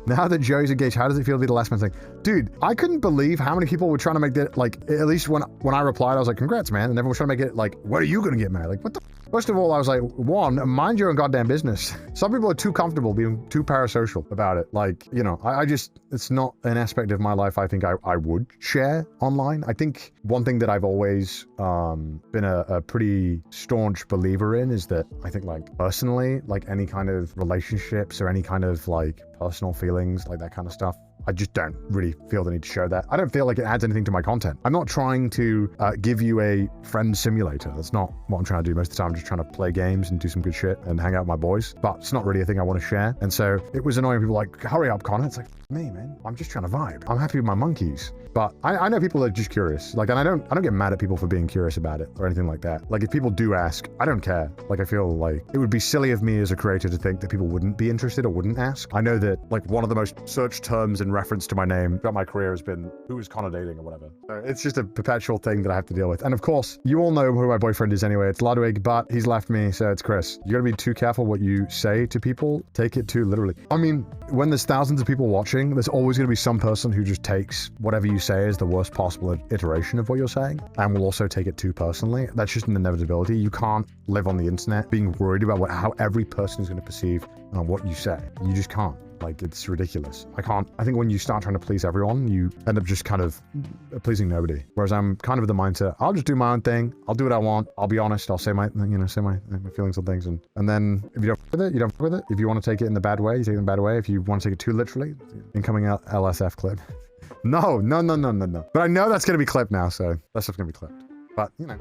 Now that Joey's engaged, how does it feel to be the last man saying, dude, I couldn't believe how many people were trying to make that, like, at least when I replied, I was like, congrats, man. And everyone was trying to make it like, when are you going to get married? Like, what the First of all, I was like, one, mind your own goddamn business. Some people are too comfortable being too parasocial about it. Like, you know, I just, it's not an aspect of my life I think I would share online. I think one thing that I've always been a pretty staunch believer in is that I think, like, personally, like any kind of relationships or any kind of like personal feelings, like that kind of stuff, I just don't really feel the need to show that. I don't feel like it adds anything to my content. I'm not trying to give you a friend simulator. That's not what I'm trying to do most of the time. I'm just trying to play games and do some good shit and hang out with my boys. But it's not really a thing I want to share. And so it was annoying. People like, hurry up, Connor. It's like, me, man. I'm just trying to vibe. I'm happy with my monkeys. But I know people are just curious. Like, and I don't get mad at people for being curious about it or anything like that. Like, if people do ask, I don't care. Like, I feel like it would be silly of me as a creator to think that people wouldn't be interested or wouldn't ask. I know that, like, one of the most searched terms in reference to my name throughout my career has been, who is Connor dating or whatever. So it's just a perpetual thing that I have to deal with. And of course, you all know who my boyfriend is anyway. It's Ludwig, but he's left me, so it's Chris. You gotta be too careful what you say to people. Take it too literally. I mean, when there's thousands of people watching, there's always gonna be some person who just takes whatever you say as the worst possible iteration of what you're saying and will also take it too personally. That's just an inevitability. You can't live on the internet being worried about how every person is going to perceive what you say. You just can't. Like, it's ridiculous. I think when you start trying to please everyone, you end up just kind of pleasing nobody. Whereas I'm kind of the mindset, I'll just do my own thing. I'll do what I want. I'll be honest. I'll say my feelings on things. And then if you don't f with it, you don't f with it. If you want to take it in the bad way, you take it in the bad way. If you want to take it too literally, incoming LSF clip. No. But I know that's going to be clipped now, so that stuff's going to be clipped. But, you know.